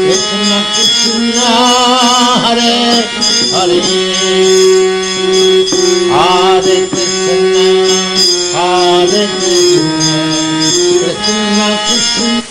Krishna Krishna Hare Hare Hare Krishna Hare Krishna Krishna Krishna.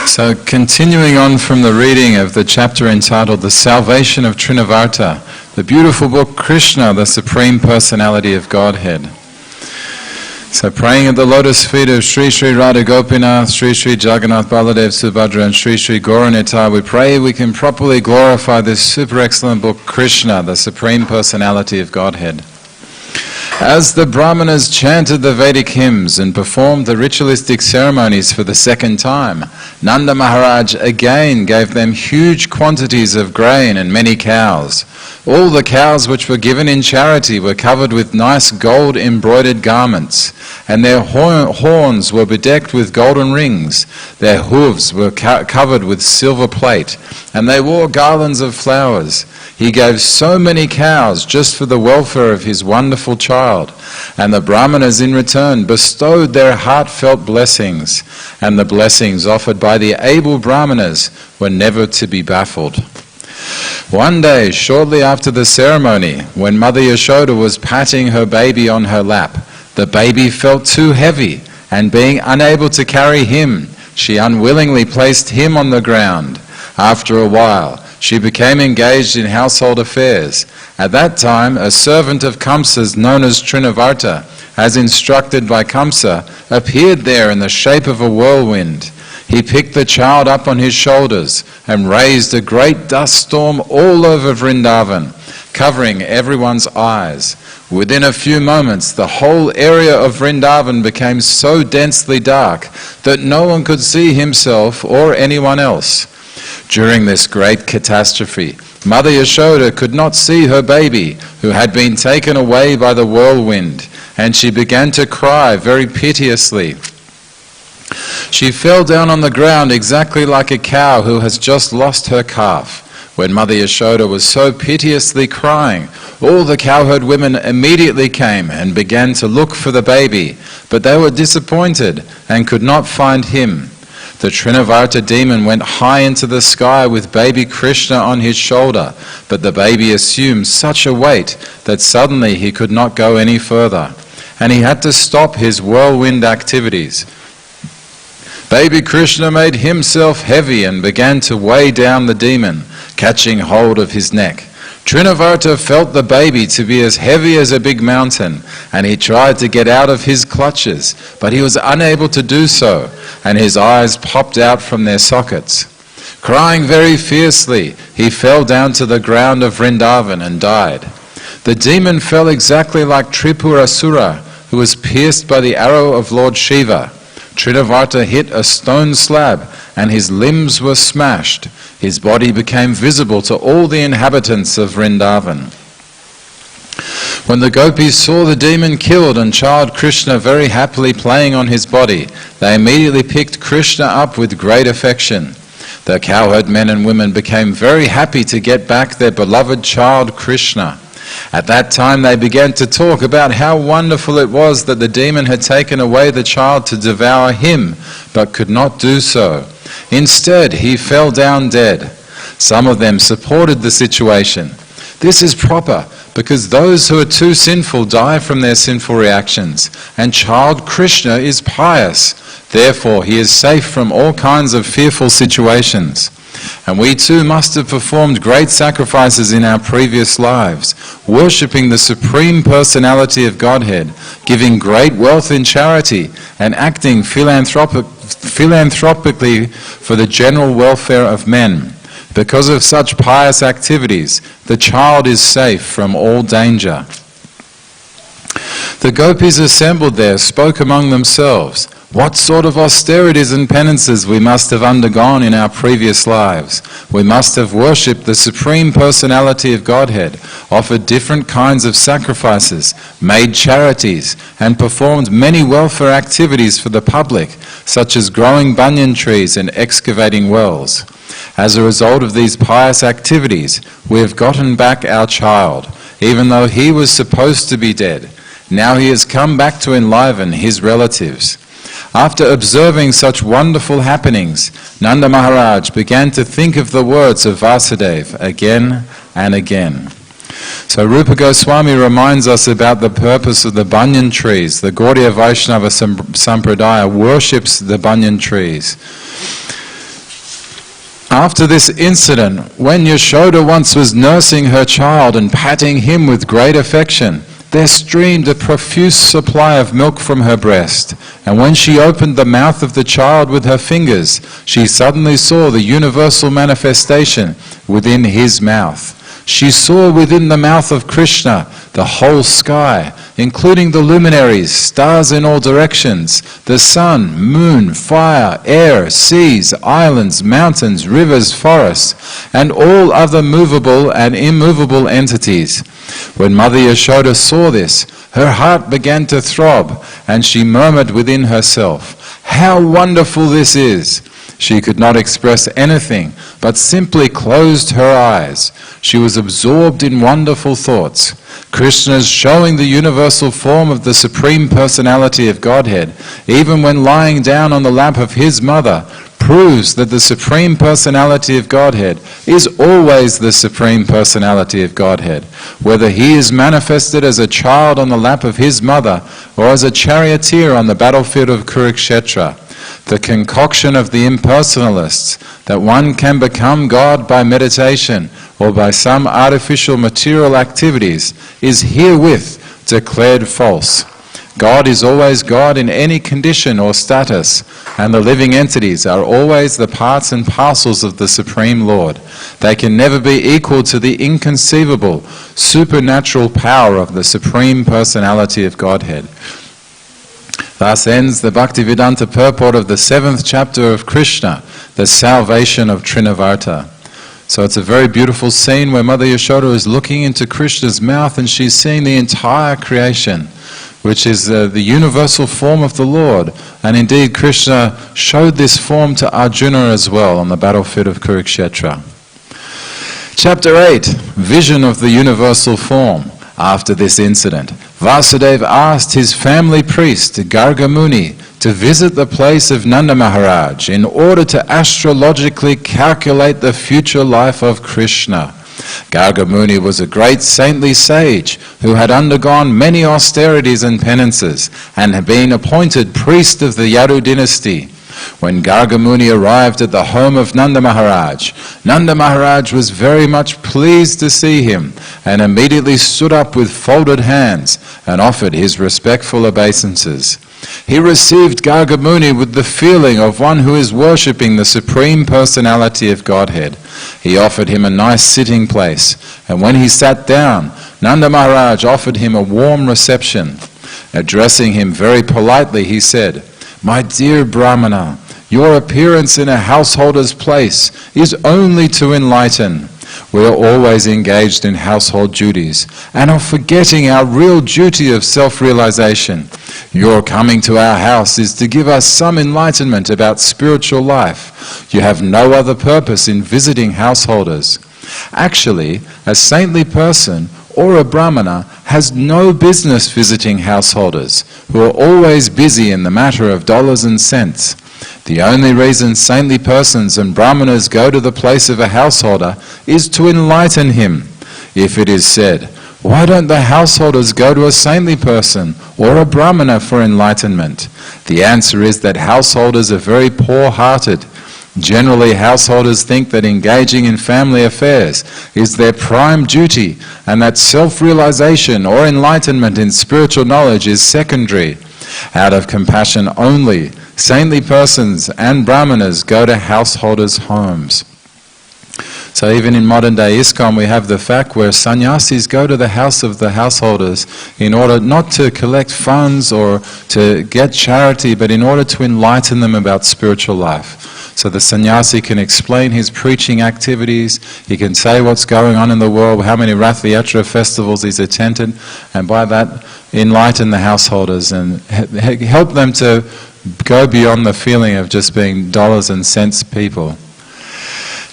So continuing on from the reading of the chapter entitled The Salvation of Trinavarta, the beautiful book Krishna, the Supreme Personality of Godhead. So praying at the lotus feet of Sri Sri Radha Gopinath, Sri Sri Jagannath Baladev Subhadra and Sri Sri Gauranita, we pray we can properly glorify this super excellent book Krishna, the Supreme Personality of Godhead. As the Brahmanas chanted the Vedic hymns and performed the ritualistic ceremonies for the second time, Nanda Maharaj again gave them huge quantities of grain and many cows. All the cows which were given in charity were covered with nice gold-embroidered garments, and their horns were bedecked with golden rings. Their hooves were covered with silver plate, and they wore garlands of flowers. He gave so many cows just for the welfare of his wonderful child, and the Brahmanas in return bestowed their heartfelt blessings, and the blessings offered by the able Brahmanas were never to be baffled. One day, shortly after the ceremony, when Mother Yashoda was patting her baby on her lap, the baby felt too heavy, and being unable to carry him, she unwillingly placed him on the ground. After a while, she became engaged in household affairs. At that time, a servant of Kamsa's known as Trinavarta, as instructed by Kamsa, appeared there in the shape of a whirlwind. He picked the child up on his shoulders and raised a great dust storm all over Vrindavan, covering everyone's eyes. Within a few moments, the whole area of Vrindavan became so densely dark that no one could see himself or anyone else. During this great catastrophe, Mother Yashoda could not see her baby, who had been taken away by the whirlwind, and she began to cry very piteously. She fell down on the ground exactly like a cow who has just lost her calf. When Mother Yashoda was so piteously crying, all the cowherd women immediately came and began to look for the baby, but they were disappointed and could not find him. The Trinavarta demon went high into the sky with baby Krishna on his shoulder, but the baby assumed such a weight that suddenly he could not go any further, and he had to stop his whirlwind activities. Baby Krishna made himself heavy and began to weigh down the demon, catching hold of his neck. Trinavarta felt the baby to be as heavy as a big mountain, and he tried to get out of his clutches, but he was unable to do so, and his eyes popped out from their sockets. Crying very fiercely, he fell down to the ground of Vrindavan and died. The demon fell exactly like Tripurasura, who was pierced by the arrow of Lord Shiva. Trinavarta hit a stone slab, and his limbs were smashed. His body became visible to all the inhabitants of Vrindavan. When the gopis saw the demon killed and child Krishna very happily playing on his body, they immediately picked Krishna up with great affection. The cowherd men and women became very happy to get back their beloved child Krishna. At that time they began to talk about how wonderful it was that the demon had taken away the child to devour him, but could not do so. Instead, he fell down dead. Some of them supported the situation. "This is proper, because those who are too sinful die from their sinful reactions, and child Krishna is pious. Therefore, he is safe from all kinds of fearful situations. And we too must have performed great sacrifices in our previous lives, worshipping the Supreme Personality of Godhead, giving great wealth in charity, and acting philanthropically for the general welfare of men. Because of such pious activities, the child is safe from all danger. The gopis assembled there spoke among themselves. What sort of austerities and penances we must have undergone in our previous lives. We must have worshipped the Supreme Personality of Godhead, offered different kinds of sacrifices, made charities, and performed many welfare activities for the public, such as growing banyan trees and excavating wells. As a result of these pious activities, we have gotten back our child, even though he was supposed to be dead. Now he has come back to enliven his relatives. After observing such wonderful happenings, Nanda Maharaj began to think of the words of Vasudeva again and again. So Rupa Goswami reminds us about the purpose of the banyan trees. The Gaudiya Vaishnava Sampradaya worships the banyan trees. After this incident, when Yashoda once was nursing her child and patting him with great affection, there streamed a profuse supply of milk from her breast, and when she opened the mouth of the child with her fingers, she suddenly saw the universal manifestation within his mouth. She saw within the mouth of Krishna the whole sky, including the luminaries, stars in all directions, the sun, moon, fire, air, seas, islands, mountains, rivers, forests, and all other movable and immovable entities. When Mother Yashoda saw this, her heart began to throb, and she murmured within herself, "How wonderful this is!" She could not express anything, but simply closed her eyes. She was absorbed in wonderful thoughts. Krishna's showing the universal form of the Supreme Personality of Godhead, even when lying down on the lap of his mother, proves that the Supreme Personality of Godhead is always the Supreme Personality of Godhead, whether he is manifested as a child on the lap of his mother or as a charioteer on the battlefield of Kurukshetra. The concoction of the impersonalists that one can become God by meditation or by some artificial material activities is herewith declared false. God is always God in any condition or status, and the living entities are always the parts and parcels of the Supreme Lord. They can never be equal to the inconceivable, supernatural power of the Supreme Personality of Godhead. Thus ends the Bhaktivedanta purport of the 7th chapter of Krishna, the salvation of Trinavarta. So it's a very beautiful scene where Mother Yashoda is looking into Krishna's mouth and she's seeing the entire creation, which is the universal form of the Lord. And indeed Krishna showed this form to Arjuna as well on the battlefield of Kurukshetra. Chapter 8, Vision of the Universal Form. After this incident, Vasudeva asked his family priest, Garga Muni, to visit the place of Nanda Maharaj in order to astrologically calculate the future life of Krishna. Garga Muni was a great saintly sage who had undergone many austerities and penances and had been appointed priest of the Yadu dynasty. When Garga Muni arrived at the home of Nanda Maharaj was very much pleased to see him and immediately stood up with folded hands and offered his respectful obeisances. He received Garga Muni with the feeling of one who is worshipping the Supreme Personality of Godhead. He offered him a nice sitting place, and when he sat down, Nanda Maharaj offered him a warm reception. Addressing him very politely, he said, "My dear Brahmana, your appearance in a householder's place is only to enlighten. We are always engaged in household duties and are forgetting our real duty of self-realization. Your coming to our house is to give us some enlightenment about spiritual life. You have no other purpose in visiting householders. Actually, a saintly person or a Brahmana has no business visiting householders who are always busy in the matter of dollars and cents. The only reason saintly persons and Brahmanas go to the place of a householder is to enlighten him. If it is said, Why don't the householders go to a saintly person or a brahmana for enlightenment? The answer is that householders are very poor-hearted. Generally, householders think that engaging in family affairs is their prime duty, and that self-realization or enlightenment in spiritual knowledge is secondary. Out of compassion only, saintly persons and brahmanas go to householders' homes. So even in modern day ISKCON, we have the fact where sannyasis go to the house of the householders in order not to collect funds or to get charity, but in order to enlighten them about spiritual life. So the sannyasi can explain his preaching activities, he can say what's going on in the world, how many Rath Yatra festivals he's attended, and by that enlighten the householders and help them to go beyond the feeling of just being dollars and cents people.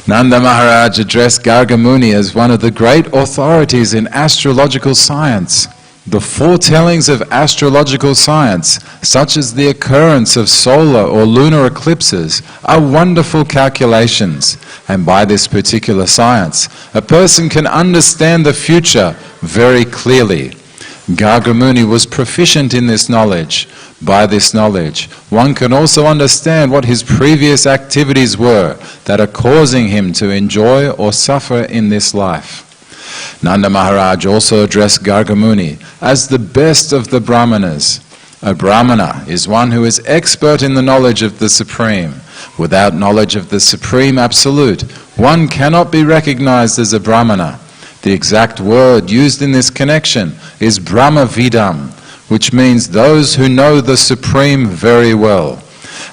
Nanda Maharaj addressed Garga Muni as one of the great authorities in astrological science. The foretellings of astrological science, such as the occurrence of solar or lunar eclipses, are wonderful calculations. And by this particular science, a person can understand the future very clearly. Garga Muni was proficient in this knowledge. By this knowledge, one can also understand what his previous activities were that are causing him to enjoy or suffer in this life. Nanda Maharaj also addressed Garga Muni as the best of the brahmanas. A brahmana is one who is expert in the knowledge of the Supreme. Without knowledge of the Supreme Absolute, one cannot be recognized as a brahmana. The exact word used in this connection is Brahmavidam, which means those who know the Supreme very well.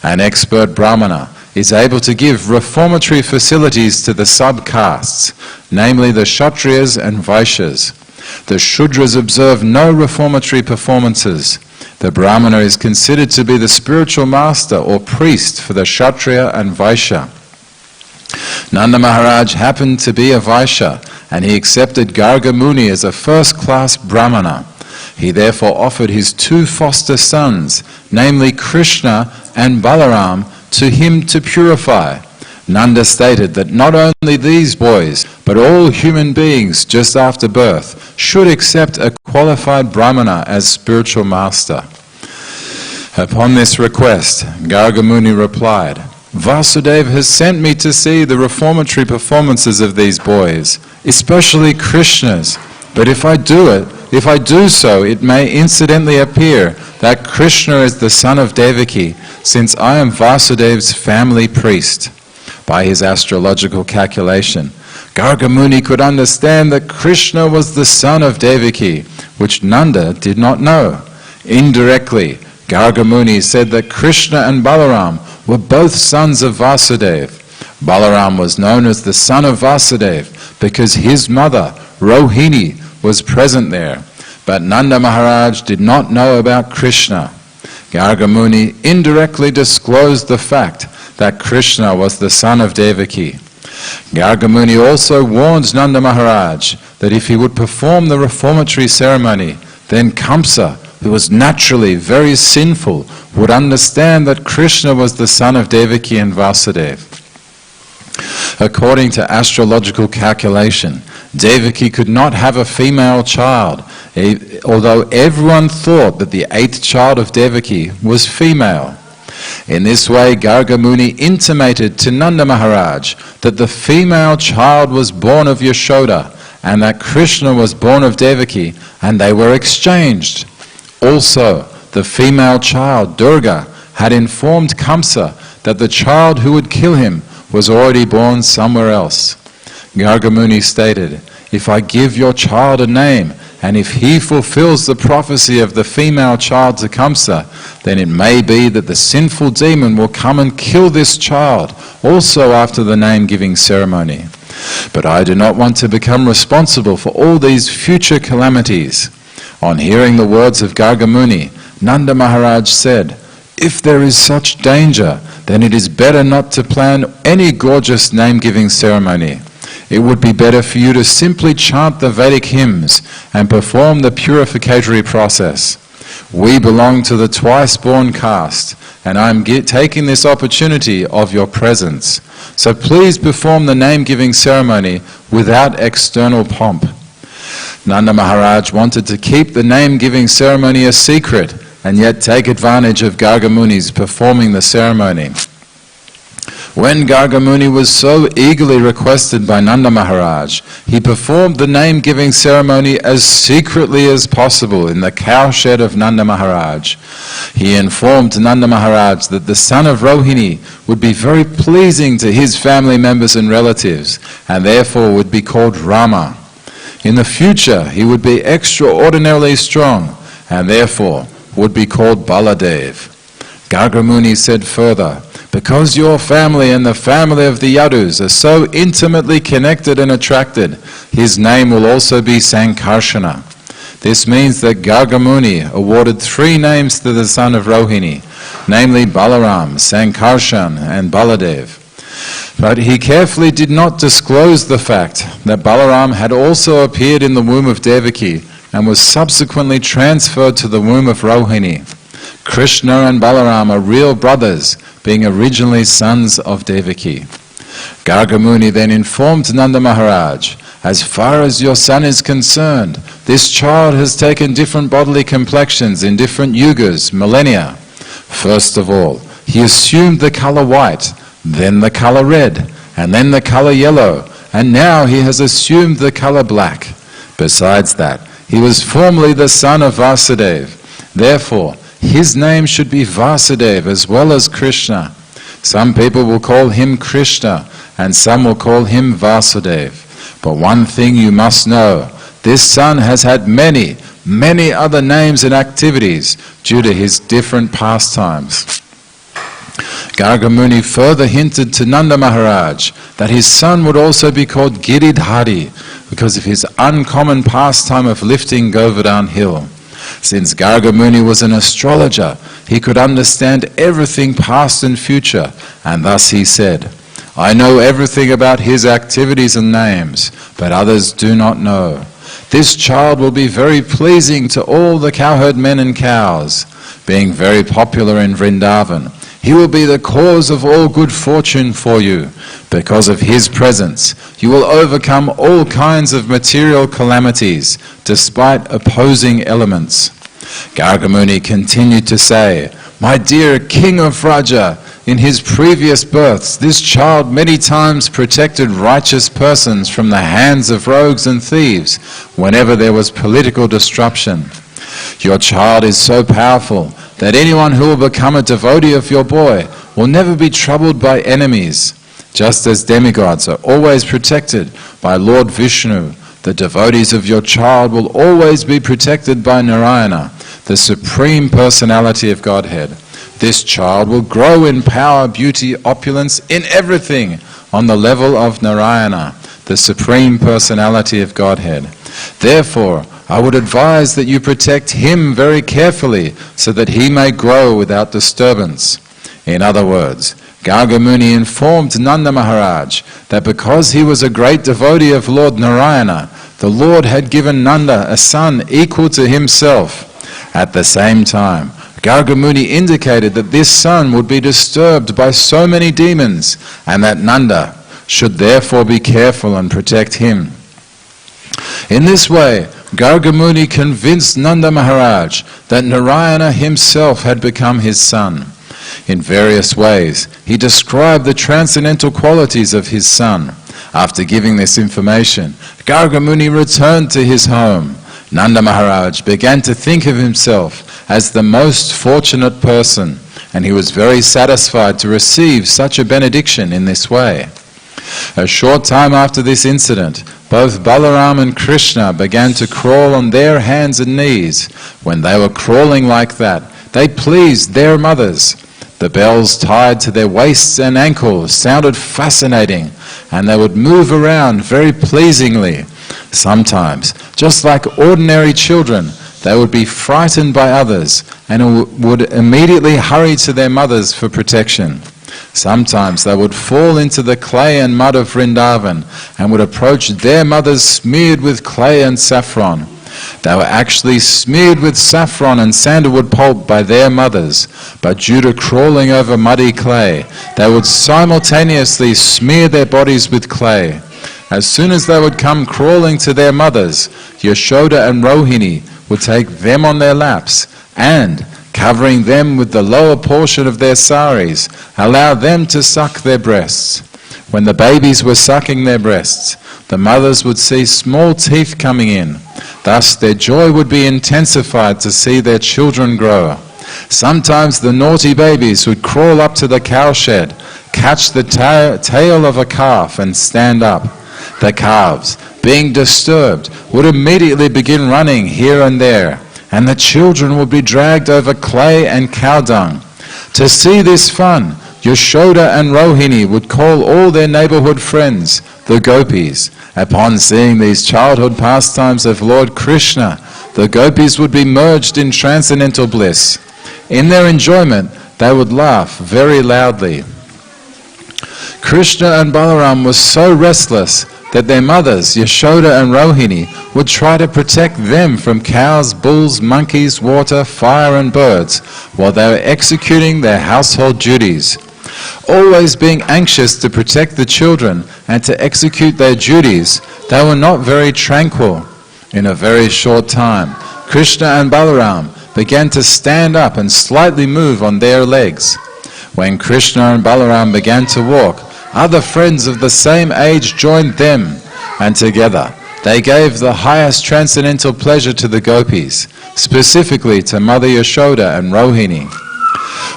An expert brahmana is able to give reformatory facilities to the sub-castes, namely the Kshatriyas and Vaishyas. The Shudras observe no reformatory performances. The brahmana is considered to be the spiritual master or priest for the Kshatriya and Vaishya. Nanda Maharaj happened to be a Vaishya, and he accepted Garga Muni as a first-class brahmana. He therefore offered his two foster sons, namely Krsna and Balaram, to him to purify. Nanda stated that not only these boys, but all human beings just after birth should accept a qualified brahmana as spiritual master. Upon this request, Garga Muni replied, Vasudeva has sent me to see the reformatory performances of these boys, especially Krishna's. But if I do so, it may incidentally appear that Krishna is the son of Devaki, since I am Vasudeva's family priest. By his astrological calculation, Garga Muni could understand that Krishna was the son of Devaki, which Nanda did not know. Indirectly, Garga Muni said that Krishna and Balaram were both sons of Vasudeva. Balaram was known as the son of Vasudeva because his mother, Rohini, was present there, but Nanda Maharaj did not know about Krishna. Garga Muni indirectly disclosed the fact that Krishna was the son of Devaki. Garga Muni also warned Nanda Maharaj that if he would perform the reformatory ceremony, then Kamsa, who was naturally very sinful, would understand that Krishna was the son of Devaki and Vasudeva. According to astrological calculation, Devaki could not have a female child, although everyone thought that the 8th child of Devaki was female. In this way, Garga Muni intimated to Nanda Maharaj that the female child was born of Yashoda and that Krishna was born of Devaki, and they were exchanged. Also, the female child, Durga, had informed Kamsa that the child who would kill him was already born somewhere else. Garga Muni stated, if I give your child a name, and if he fulfills the prophecy of the female child to Kamsa, then it may be that the sinful demon will come and kill this child, also after the name-giving ceremony. But I do not want to become responsible for all these future calamities. On hearing the words of Garga Muni, Nanda Maharaj said, if there is such danger, then it is better not to plan any gorgeous name-giving ceremony. It would be better for you to simply chant the Vedic hymns and perform the purificatory process. We belong to the twice-born caste, and I am taking this opportunity of your presence. So please perform the name-giving ceremony without external pomp. Nanda Maharaj wanted to keep the name-giving ceremony a secret and yet take advantage of Garga Muni's performing the ceremony. When Garga Muni was so eagerly requested by Nanda Maharaj, he performed the name-giving ceremony as secretly as possible in the cowshed of Nanda Maharaj. He informed Nanda Maharaj that the son of Rohini would be very pleasing to his family members and relatives, and therefore would be called Rama. In the future, he would be extraordinarily strong, and therefore would be called Baladev. Garga Muni said further, because your family and the family of the Yadus are so intimately connected and attracted, his name will also be Sankarshana. This means that Garga Muni awarded 3 names to the son of Rohini, namely Balaram, Sankarshan and Baladev. But he carefully did not disclose the fact that Balaram had also appeared in the womb of Devaki and was subsequently transferred to the womb of Rohini. Krishna and Balaram are real brothers, being originally sons of Devaki. Garga Muni then informed Nanda Maharaj, as far as your son is concerned, this child has taken different bodily complexions in different yugas, millennia. First of all, he assumed the color white, then the color red, and then the color yellow, and now he has assumed the color black. Besides that, he was formerly the son of Vasudev. Therefore, his name should be Vasudev as well as Krishna. Some people will call him Krishna, and some will call him Vasudev. But one thing you must know, this son has had many, many other names and activities due to his different pastimes. Garga Muni further hinted to Nanda Maharaj that his son would also be called Giridhari because of his uncommon pastime of lifting Govardhan hill. Since Garga Muni was an astrologer, he could understand everything past and future, and thus he said, I know everything about his activities and names, but others do not know. This child will be very pleasing to all the cowherd men and cows. Being very popular in Vrindavan, he will be the cause of all good fortune for you. Because of his presence, you will overcome all kinds of material calamities, despite opposing elements. Garga Muni continued to say, my dear king of Vraja, in his previous births, this child many times protected righteous persons from the hands of rogues and thieves whenever there was political disruption. Your child is so powerful that anyone who will become a devotee of your boy will never be troubled by enemies. Just as demigods are always protected by Lord Vishnu, the devotees of your child will always be protected by Narayana, the Supreme Personality of Godhead. This child will grow in power, beauty, opulence, in everything on the level of Narayana, the Supreme Personality of Godhead. Therefore, I would advise that you protect him very carefully so that he may grow without disturbance. In other words, Garga Muni informed Nanda Maharaj that because he was a great devotee of Lord Narayana, the Lord had given Nanda a son equal to himself. At the same time, Garga Muni indicated that this son would be disturbed by so many demons and that Nanda should therefore be careful and protect him. In this way, Garga Muni convinced Nanda Maharaj that Narayana himself had become his son. In various ways, he described the transcendental qualities of his son. After giving this information, Garga Muni returned to his home. Nanda Maharaj began to think of himself as the most fortunate person, and he was very satisfied to receive such a benediction in this way. A short time after this incident, both Balaram and Krishna began to crawl on their hands and knees. When they were crawling like that, they pleased their mothers. The bells tied to their waists and ankles sounded fascinating, and they would move around very pleasingly. Sometimes, just like ordinary children, they would be frightened by others and would immediately hurry to their mothers for protection. Sometimes they would fall into the clay and mud of Vrindavan and would approach their mothers smeared with clay and saffron. They were actually smeared with saffron and sandalwood pulp by their mothers, but due to crawling over muddy clay, they would simultaneously smear their bodies with clay. As soon as they would come crawling to their mothers, Yashoda and Rohini would take them on their laps and, covering them with the lower portion of their saris, allow them to suck their breasts. When the babies were sucking their breasts, the mothers would see small teeth coming in. Thus their joy would be intensified to see their children grow. Sometimes the naughty babies would crawl up to the cowshed, catch the tail of a calf and stand up. The calves, being disturbed, would immediately begin running here and there, and the children would be dragged over clay and cow dung. To see this fun, Yashoda and Rohini would call all their neighborhood friends, the gopis. Upon seeing these childhood pastimes of Lord Krishna, the gopis would be merged in transcendental bliss. In their enjoyment, they would laugh very loudly. Krishna and Balaram were so restless that their mothers, Yashoda and Rohini, would try to protect them from cows, bulls, monkeys, water, fire and birds while they were executing their household duties. Always being anxious to protect the children and to execute their duties, they were not very tranquil. In a very short time, Krishna and Balaram began to stand up and slightly move on their legs. When Krishna and Balaram began to walk, other friends of the same age joined them, and together they gave the highest transcendental pleasure to the gopis, specifically to Mother Yashoda and Rohini.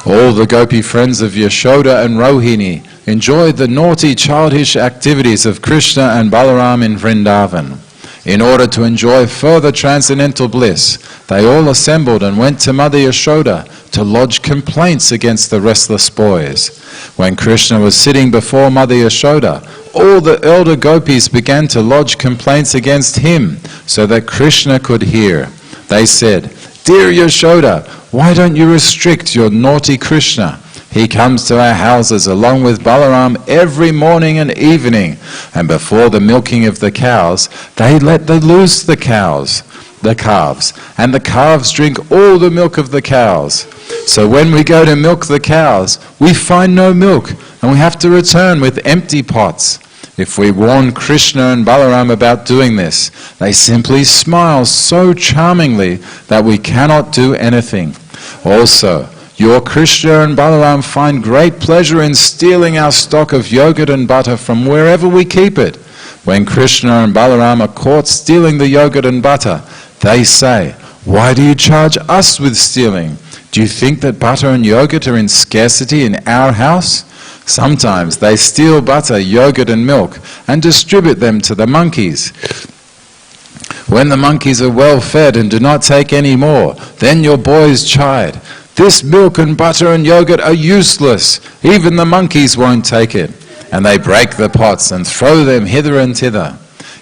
All the gopi friends of Yashoda and Rohini enjoyed the naughty childish activities of Krishna and Balaram in Vrindavan. In order to enjoy further transcendental bliss, they all assembled and went to Mother Yashoda to lodge complaints against the restless boys. When Krishna was sitting before Mother Yashoda, all the elder gopis began to lodge complaints against him so that Krishna could hear. They said, "Dear Yashoda, why don't you restrict your naughty Krishna? He comes to our houses along with Balaram every morning and evening, and before the milking of the cows, they let loose the calves, and the calves drink all the milk of the cows. So when we go to milk the cows, we find no milk, and we have to return with empty pots. If we warn Krishna and Balaram about doing this, they simply smile so charmingly that we cannot do anything. Also, your Krishna and Balaram find great pleasure in stealing our stock of yogurt and butter from wherever we keep it. When Krishna and Balaram are caught stealing the yogurt and butter, they say, 'Why do you charge us with stealing? Do you think that butter and yogurt are in scarcity in our house?' Sometimes they steal butter, yogurt and milk and distribute them to the monkeys. When the monkeys are well fed and do not take any more, then your boys chide, 'This milk and butter and yogurt are useless. Even the monkeys won't take it.' And they break the pots and throw them hither and thither.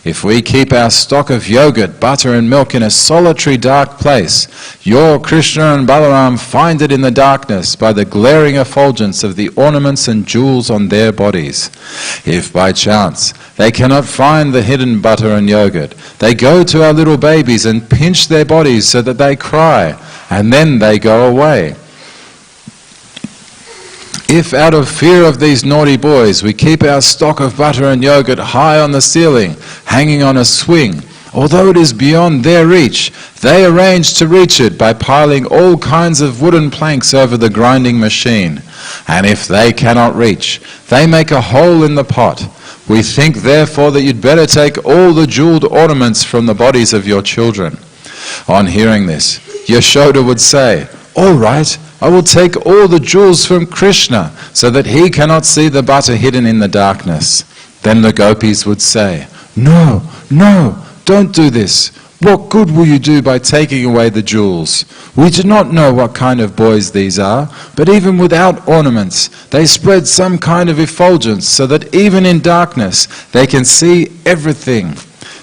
If we keep our stock of yogurt, butter and milk in a solitary dark place, your Krishna and Balaram find it in the darkness by the glaring effulgence of the ornaments and jewels on their bodies. If by chance they cannot find the hidden butter and yogurt, they go to our little babies and pinch their bodies so that they cry, and then they go away. If out of fear of these naughty boys we keep our stock of butter and yogurt high on the ceiling, hanging on a swing, although it is beyond their reach, they arrange to reach it by piling all kinds of wooden planks over the grinding machine. And if they cannot reach, they make a hole in the pot. We think therefore that you'd better take all the jeweled ornaments from the bodies of your children." On hearing this, Yashoda would say, "All right, I will take all the jewels from Krishna so that he cannot see the butter hidden in the darkness." Then the gopis would say, "No, no, don't do this. What good will you do by taking away the jewels? We do not know what kind of boys these are, but even without ornaments, they spread some kind of effulgence so that even in darkness they can see everything."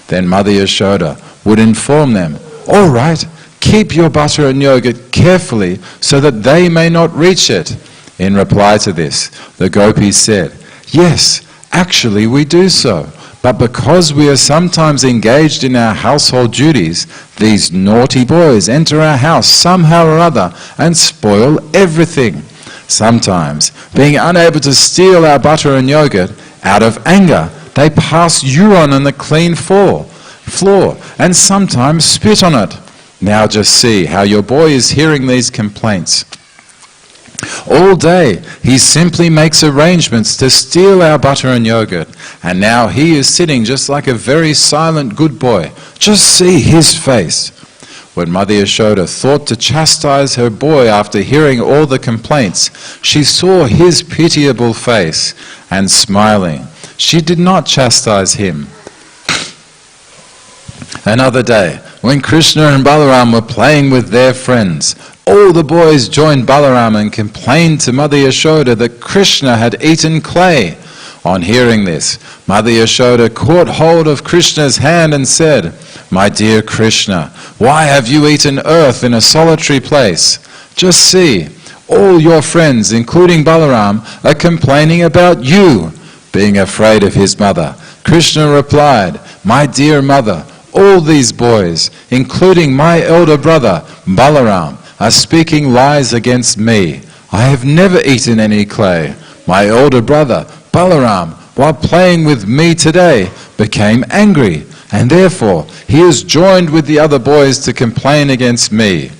Then Mother Yashoda would inform them, "All right, keep your butter and yogurt carefully so that they may not reach it." In reply to this, the gopis said, "Yes, actually we do so. But because we are sometimes engaged in our household duties, these naughty boys enter our house somehow or other and spoil everything. Sometimes, being unable to steal our butter and yogurt, out of anger, They pass urine on the clean floor, and sometimes spit on it. Now just see how your boy is hearing these complaints. All day, he simply makes arrangements to steal our butter and yogurt, and now he is sitting just like a very silent good boy. Just see his face. When Mother Yashoda thought to chastise her boy after hearing all the complaints, she saw his pitiable face, and smiling, she did not chastise him. Another day, when Krishna and Balaram were playing with their friends, all the boys joined Balaram and complained to Mother Yashoda that Krishna had eaten clay. On hearing this, Mother Yashoda caught hold of Krishna's hand and said, "My dear Krishna, why have you eaten earth in a solitary place? Just see, all your friends, including Balaram, are complaining about you." Being afraid of his mother, Krishna replied, "My dear mother, all these boys, including my elder brother, Balaram, are speaking lies against me. I have never eaten any clay. My elder brother, Balaram, while playing with me today, became angry, and therefore he has joined with the other boys to complain against me.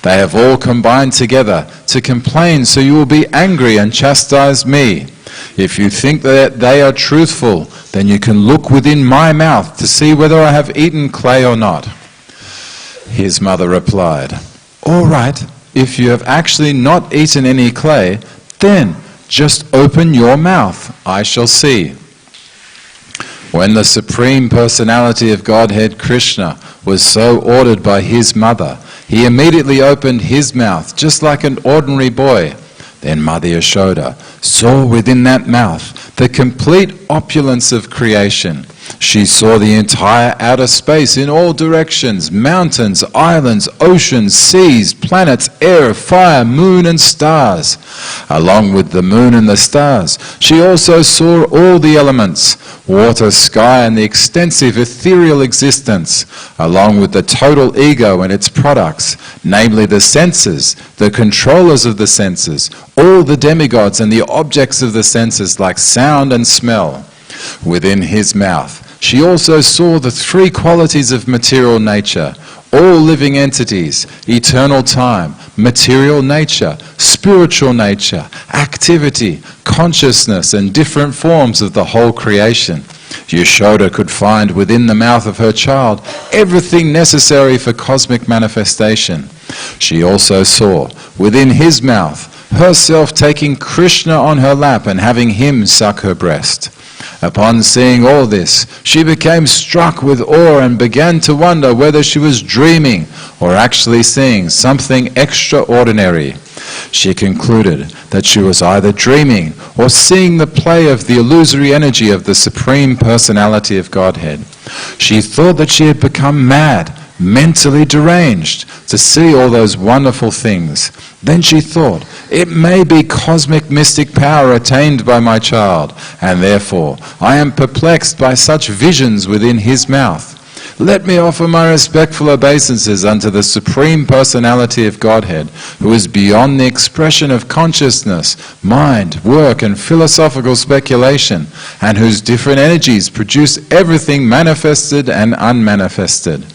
They have all combined together to complain, so you will be angry and chastise me. If you think that they are truthful, then you can look within my mouth to see whether I have eaten clay or not." His mother replied, "All right, if you have actually not eaten any clay, then just open your mouth, I shall see." When the Supreme Personality of Godhead, Krishna, was so ordered by his mother, he immediately opened his mouth just like an ordinary boy. Then Mother Yashoda saw within that mouth the complete opulence of creation. She saw the entire outer space in all directions, mountains, islands, oceans, seas, planets, air, fire, moon and stars. Along with the moon and the stars, she also saw all the elements, water, sky and the extensive ethereal existence, along with the total ego and its products, namely the senses, the controllers of the senses, all the demigods and the objects of the senses like sound and smell. Within his mouth, she also saw the three qualities of material nature, all living entities, eternal time, material nature, spiritual nature, activity, consciousness, and different forms of the whole creation. Yashoda could find within the mouth of her child everything necessary for cosmic manifestation. She also saw within his mouth herself taking Krishna on her lap and having him suck her breast. Upon seeing all this, she became struck with awe and began to wonder whether she was dreaming or actually seeing something extraordinary. She concluded that she was either dreaming or seeing the play of the illusory energy of the Supreme Personality of Godhead. She thought that she had become mad, mentally deranged, to see all those wonderful things. Then she thought, it may be cosmic mystic power attained by my child, and therefore I am perplexed by such visions within his mouth. Let me offer my respectful obeisances unto the Supreme Personality of Godhead, who is beyond the expression of consciousness, mind, work, and philosophical speculation, and whose different energies produce everything manifested and unmanifested.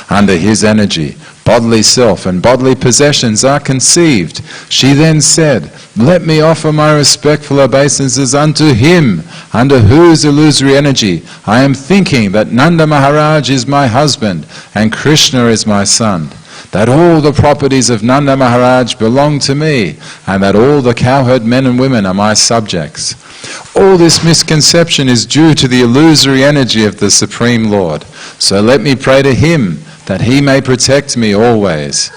Under his energy, bodily self and bodily possessions are conceived. She then said, let me offer my respectful obeisances unto him, under whose illusory energy I am thinking that Nanda Maharaj is my husband and Krishna is my son, that all the properties of Nanda Maharaj belong to me, and that all the cowherd men and women are my subjects. All this misconception is due to the illusory energy of the Supreme Lord. So let me pray to him that he may protect me always.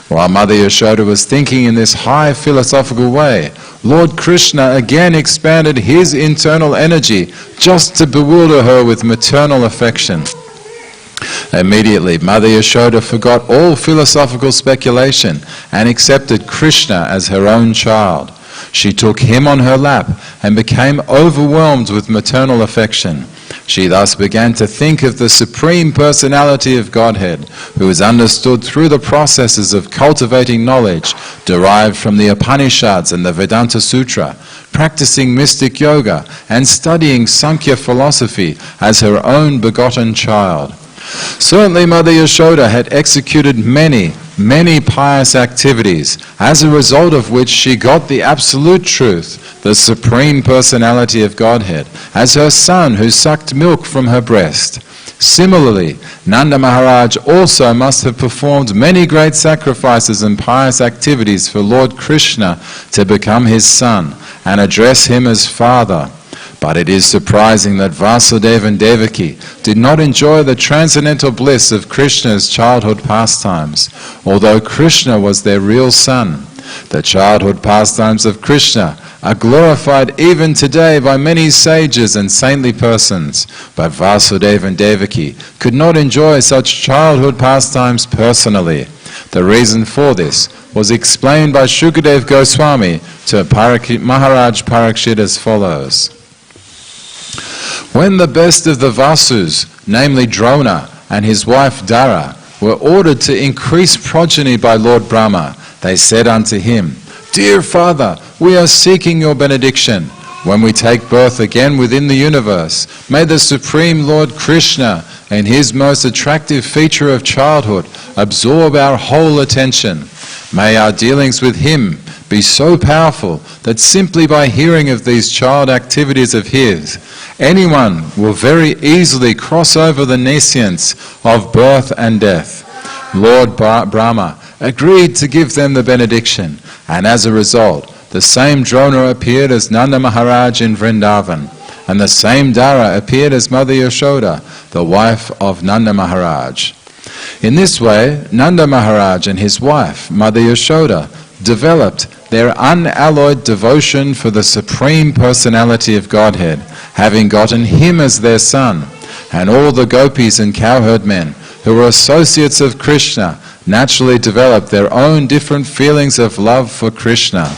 While Mother Yashoda was thinking in this high philosophical way, Lord Krishna again expanded his internal energy just to bewilder her with maternal affection. Immediately, Mother Yashoda forgot all philosophical speculation and accepted Krishna as her own child. She took him on her lap and became overwhelmed with maternal affection. She thus began to think of the Supreme Personality of Godhead, who is understood through the processes of cultivating knowledge derived from the Upanishads and the Vedanta Sutra, practicing mystic yoga, and studying Sankhya philosophy as her own begotten child. Certainly Mother Yashoda had executed many pious activities, as a result of which she got the absolute truth, the Supreme Personality of Godhead, as her son who sucked milk from her breast. Similarly, Nanda Maharaj also must have performed many great sacrifices and pious activities for Lord Krishna to become his son and address him as father. But it is surprising that Vasudeva and Devaki did not enjoy the transcendental bliss of Krishna's childhood pastimes, although Krishna was their real son. The childhood pastimes of Krishna are glorified even today by many sages and saintly persons, but Vasudeva and Devaki could not enjoy such childhood pastimes personally. The reason for this was explained by Shukadev Goswami to Maharaj Parikshit as follows. When the best of the Vasus, namely Drona and his wife Dara, were ordered to increase progeny by Lord Brahma, they said unto him, Dear Father, we are seeking your benediction. When we take birth again within the universe, may the Supreme Lord Krishna, in his most attractive feature of childhood, absorb our whole attention. May our dealings with him be so powerful that simply by hearing of these child activities of his, anyone will very easily cross over the nescience of birth and death. Lord Brahma agreed to give them the benediction, and as a result, the same Drona appeared as Nanda Maharaj in Vrindavan, and the same Dara appeared as Mother Yashoda, the wife of Nanda Maharaj. In this way, Nanda Maharaj and his wife, Mother Yashoda, developed their unalloyed devotion for the Supreme Personality of Godhead, having gotten him as their son, and all the gopis and cowherd men who were associates of Krishna naturally developed their own different feelings of love for Krishna.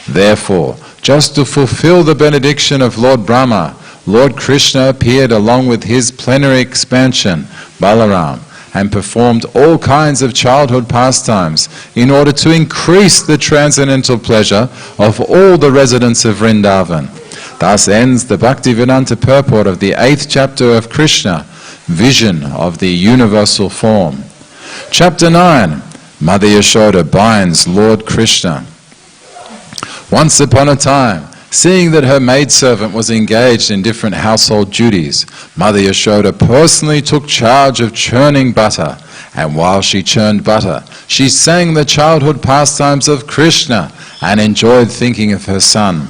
Therefore, just to fulfill the benediction of Lord Brahma, Lord Krishna appeared along with his plenary expansion, Balaram, and performed all kinds of childhood pastimes in order to increase the transcendental pleasure of all the residents of Vrindavan. Thus ends the Bhaktivedanta purport of the 8th chapter of Krishna, Vision of the Universal Form. Chapter 9, Mother Yashoda binds Lord Krishna. Once upon a time, seeing that her maidservant was engaged in different household duties, Mother Yashoda personally took charge of churning butter, and while she churned butter, she sang the childhood pastimes of Krishna and enjoyed thinking of her son.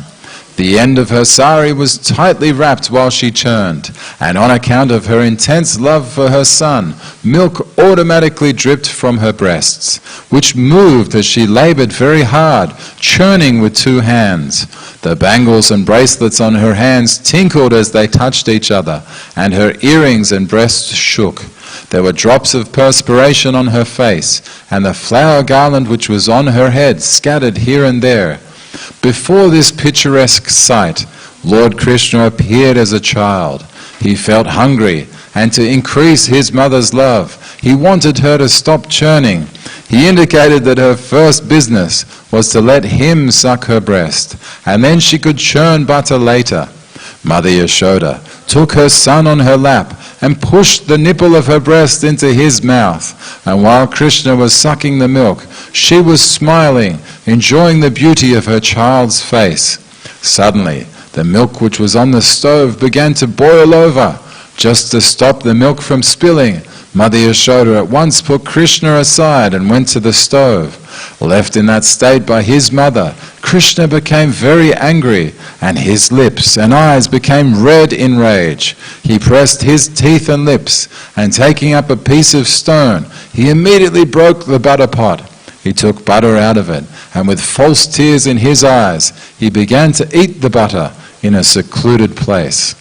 The end of her sari was tightly wrapped while she churned, and on account of her intense love for her son, milk automatically dripped from her breasts, which moved as she labored very hard, churning with 2 hands. The bangles and bracelets on her hands tinkled as they touched each other, and her earrings and breasts shook. There were drops of perspiration on her face, and the flower garland which was on her head scattered here and there. Before this picturesque sight, Lord Krishna appeared as a child. He felt hungry, and to increase his mother's love, he wanted her to stop churning. He indicated that her first business was to let him suck her breast, and then she could churn butter later. Mother Yashoda took her son on her lap and pushed the nipple of her breast into his mouth, and while Krishna was sucking the milk, she was smiling, enjoying the beauty of her child's face. Suddenly, the milk which was on the stove began to boil over. Just to stop the milk from spilling, Mother Yashoda at once put Krishna aside and went to the stove. Left in that state by his mother, Krishna became very angry, and his lips and eyes became red in rage. He pressed his teeth and lips, and taking up a piece of stone, he immediately broke the butter pot. He took butter out of it, and with false tears in his eyes, he began to eat the butter in a secluded place.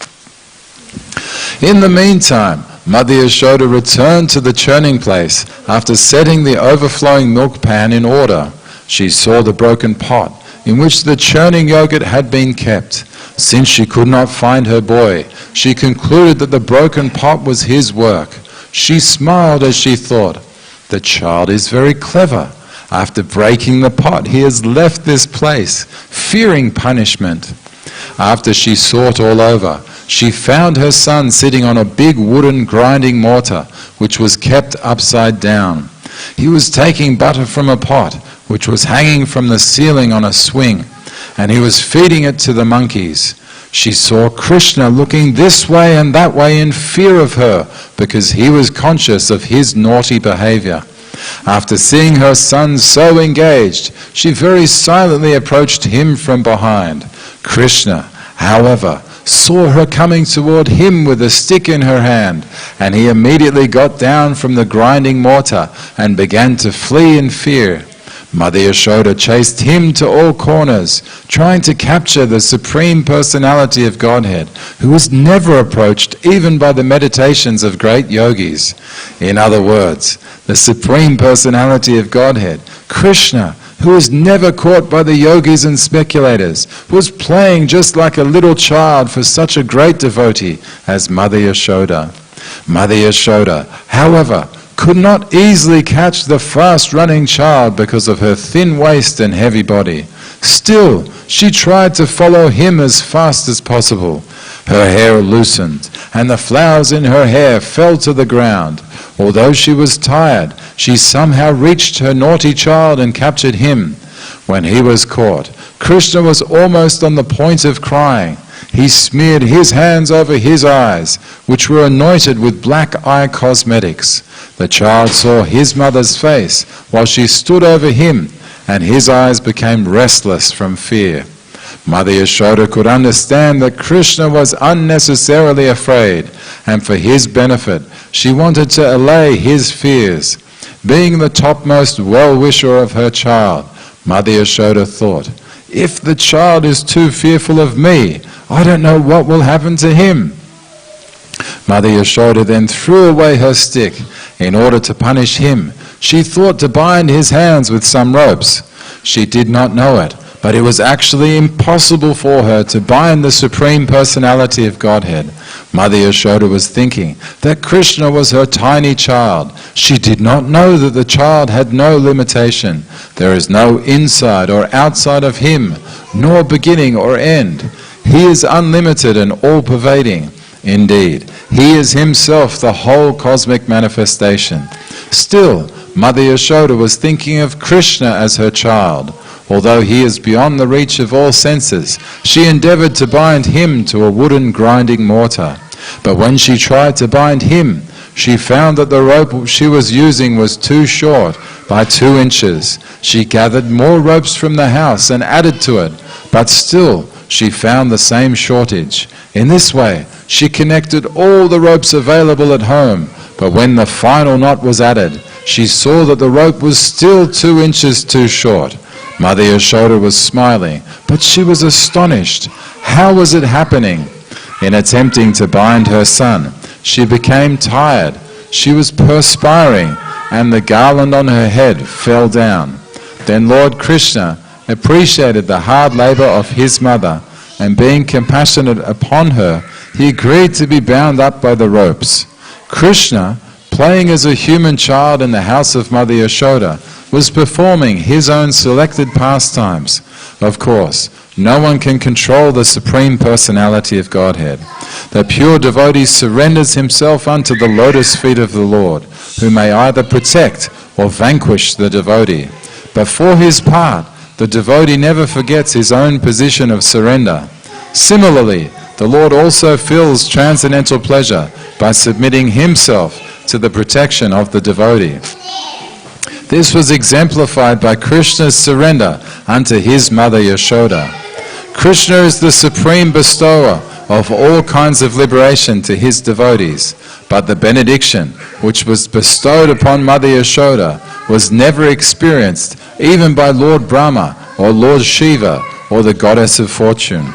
In the meantime, Mother Yashoda returned to the churning place after setting the overflowing milk pan in order. She saw the broken pot in which the churning yogurt had been kept. Since she could not find her boy, she concluded that the broken pot was his work. She smiled as she thought, "The child is very clever. After breaking the pot, he has left this place, fearing punishment." After she sought all over, she found her son sitting on a big wooden grinding mortar, which was kept upside down. He was taking butter from a pot, which was hanging from the ceiling on a swing, and he was feeding it to the monkeys. She saw Krishna looking this way and that way in fear of her, because he was conscious of his naughty behavior. After seeing her son so engaged, she very silently approached him from behind. Krishna, however, saw her coming toward him with a stick in her hand, and he immediately got down from the grinding mortar and began to flee in fear. Mother Yashoda chased him to all corners, trying to capture the Supreme Personality of Godhead, who was never approached even by the meditations of great yogis. In other words, the Supreme Personality of Godhead, Krishna, who was never caught by the yogis and speculators, was playing just like a little child for such a great devotee as Mother Yashoda. Mother Yashoda, however, could not easily catch the fast-running child because of her thin waist and heavy body. Still, she tried to follow him as fast as possible. Her hair loosened, and the flowers in her hair fell to the ground. Although she was tired, she somehow reached her naughty child and captured him. When he was caught, Krishna was almost on the point of crying. He smeared his hands over his eyes, which were anointed with black eye cosmetics. The child saw his mother's face while she stood over him, and his eyes became restless from fear. Mother Yashoda could understand that Krishna was unnecessarily afraid, and for his benefit, she wanted to allay his fears. Being the topmost well-wisher of her child, Mother Yashoda thought, "If the child is too fearful of me, I don't know what will happen to him." Mother Yashoda then threw away her stick. In order to punish him, she thought to bind his hands with some ropes. She did not know it, but it was actually impossible for her to bind the Supreme Personality of Godhead. Mother Yashoda was thinking that Krishna was her tiny child. She did not know that the child had no limitation. There is no inside or outside of him, nor beginning or end. He is unlimited and all-pervading. Indeed, he is himself the whole cosmic manifestation. Still, Mother Yashoda was thinking of Krishna as her child. Although he is beyond the reach of all senses, she endeavored to bind him to a wooden grinding mortar. But when she tried to bind him, she found that the rope she was using was too short by 2 inches. She gathered more ropes from the house and added to it, but still she found the same shortage. In this way, she connected all the ropes available at home, but when the final knot was added, she saw that the rope was still 2 inches too short. Mother Yashoda was smiling, but she was astonished. How was it happening? In attempting to bind her son, she became tired. She was perspiring, and the garland on her head fell down. Then Lord Krishna appreciated the hard labor of his mother, and being compassionate upon her, he agreed to be bound up by the ropes. Krishna, playing as a human child in the house of Mother Yashoda, was performing his own selected pastimes. Of course, no one can control the Supreme Personality of Godhead. The pure devotee surrenders himself unto the lotus feet of the Lord, who may either protect or vanquish the devotee. But for his part, the devotee never forgets his own position of surrender. Similarly, the Lord also feels transcendental pleasure by submitting himself to the protection of the devotee. This was exemplified by Krishna's surrender unto his mother Yashoda. Krishna is the supreme bestower of all kinds of liberation to his devotees, but the benediction which was bestowed upon Mother Yashoda was never experienced even by Lord Brahma or Lord Shiva or the Goddess of Fortune.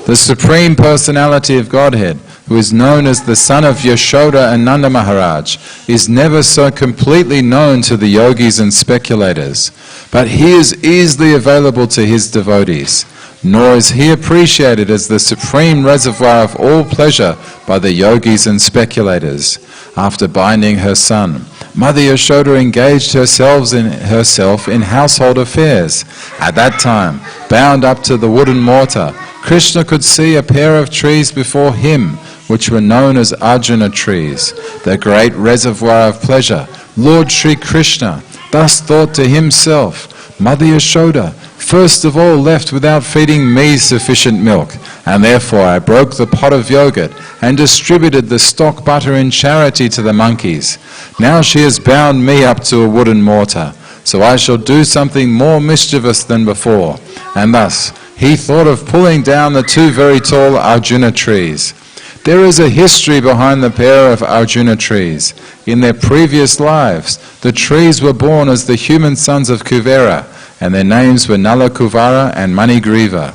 The Supreme Personality of Godhead, who is known as the son of Yashoda and Nanda Maharaj, is never so completely known to the yogis and speculators, but he is easily available to his devotees. nor is he appreciated as the supreme reservoir of all pleasure by the yogis and speculators. After binding her son, Mother Yashoda engaged herself in household affairs. At that time, bound up to the wooden mortar, Krishna could see a pair of trees before him, which were known as Arjuna trees, the great reservoir of pleasure. Lord Sri Krishna thus thought to himself, Mother Yashoda first of all left without feeding me sufficient milk, and therefore I broke the pot of yogurt and distributed the stock butter in charity to the monkeys. Now she has bound me up to a wooden mortar, so I shall do something more mischievous than before. And thus he thought of pulling down the two very tall Arjuna trees. There is a history behind the pair of Arjuna trees. In their previous lives, the trees were born as the human sons of Kuvera, and their names were Nala Kuvara and Manigriva.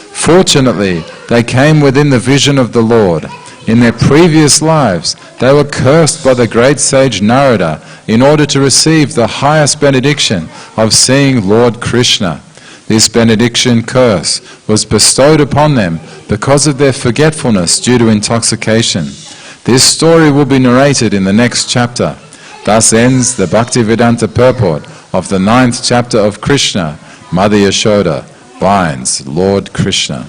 Fortunately, they came within the vision of the Lord. In their previous lives, they were cursed by the great sage Narada in order to receive the highest benediction of seeing Lord Krishna. This benediction curse was bestowed upon them because of their forgetfulness due to intoxication. This story will be narrated in the next chapter. Thus ends the Bhaktivedanta purport of the 9th chapter of Krishna. Mother Yashoda binds Lord Krishna.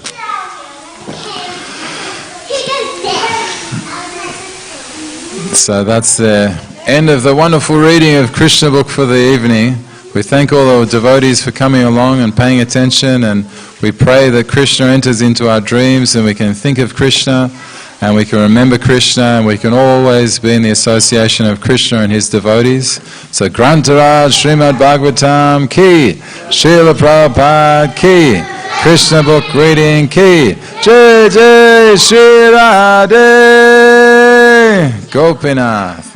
So that's the end of the wonderful reading of Krishna book for the evening. We thank all the devotees for coming along and paying attention, and we pray that Krishna enters into our dreams and we can think of Krishna and we can remember Krishna and we can always be in the association of Krishna and his devotees. So Grantaraj Srimad Bhagavatam ki, Srila Prabhupada ki, Krishna book reading ki, Jai Jai Shri Radhe Gopinath.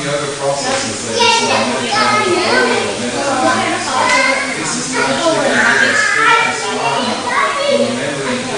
yoga processes, they just meditate on the body or meditate on the exercise. This is to actually get the experience from remembering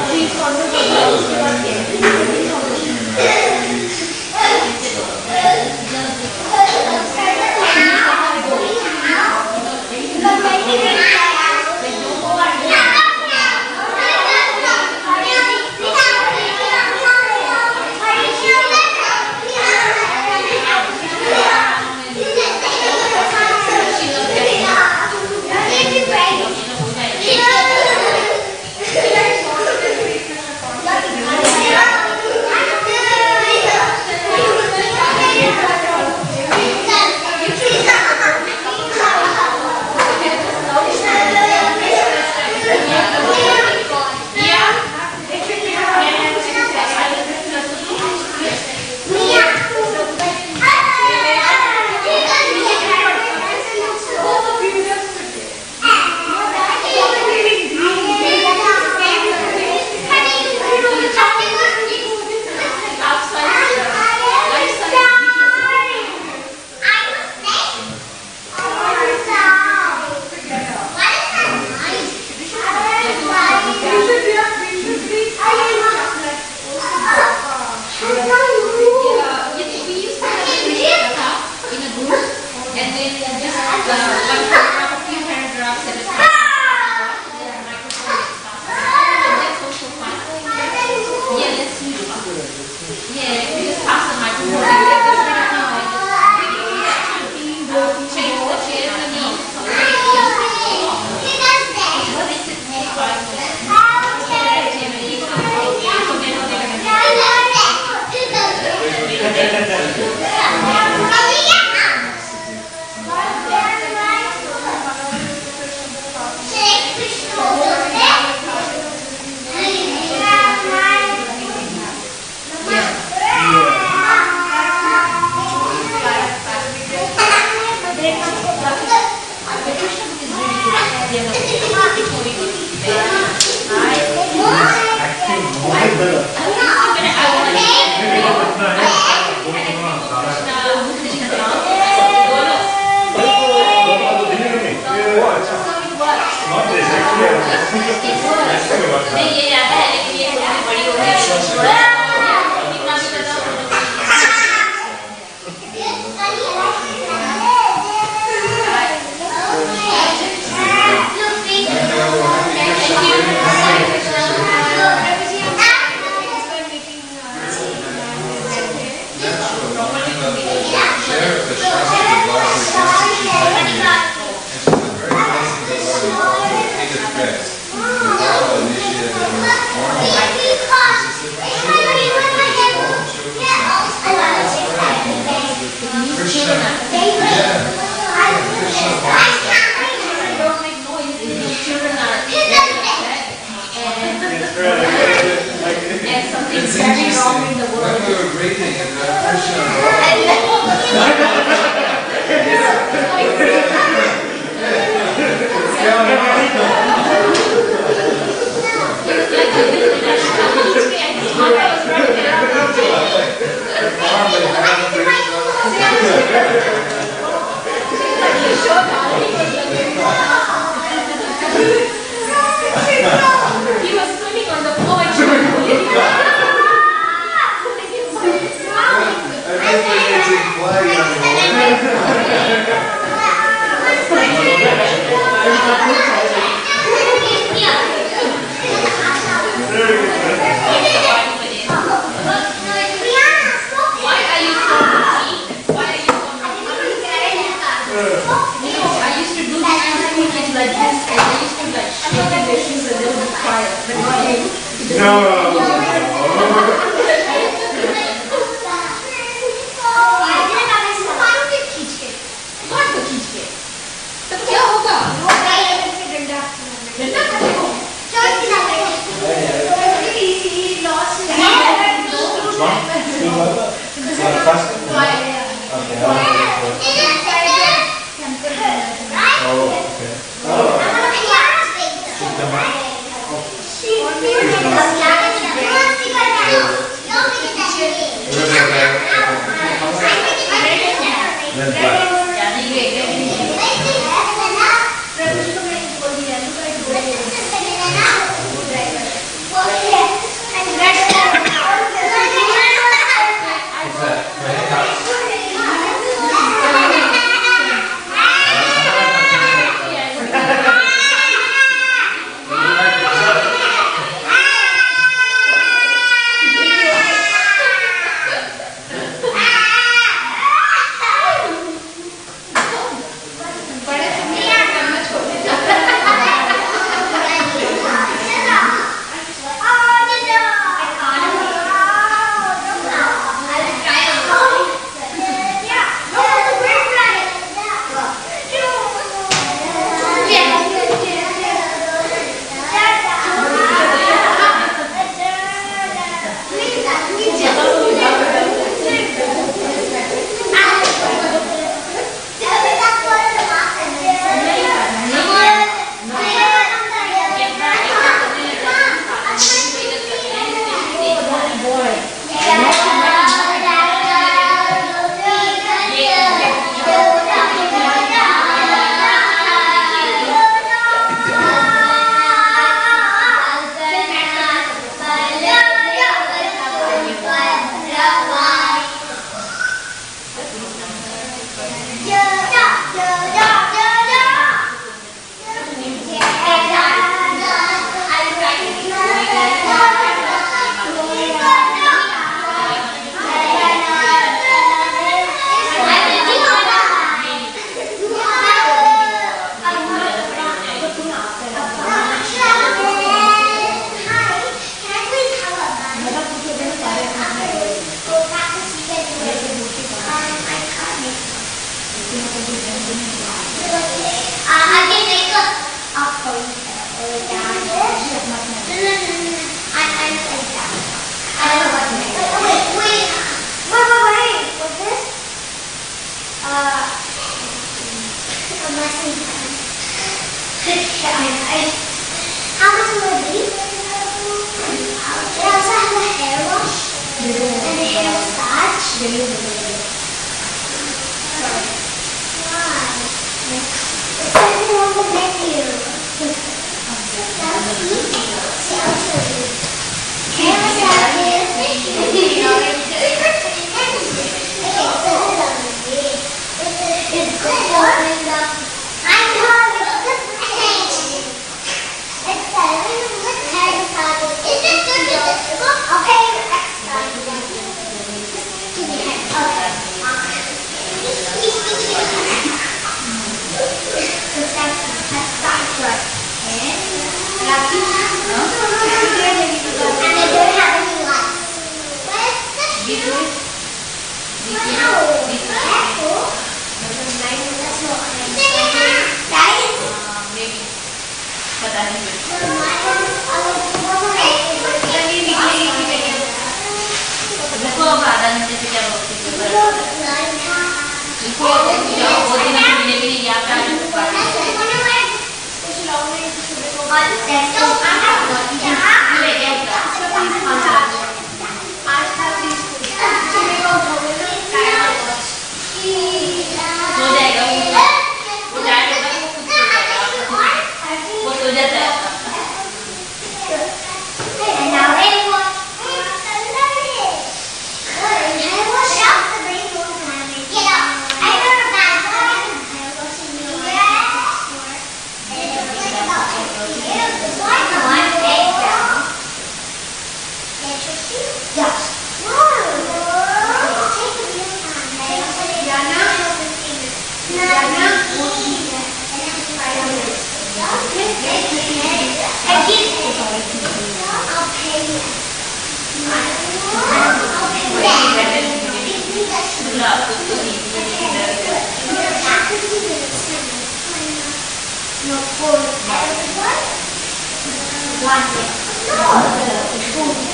How much will it be? They also have a hair wash and a hair massage. It's something on the menu. That's easy. Hair massages. It's good. I know it's just change. It's better with hair massages. Is this good with this book? I'll pay you extra. Give me hair. Okay. And they don't have any lights. Where's the shoe? Careful. That's not Daddy? Maybe. पता नहीं देखो अब आधा घंटे से क्या बोलती है देखो वो दिन मिले भी नहीं यहाँ पे सो जाएगा वो जाएगा वो सो जाता है And now it was. Get up. I know about Yes. One.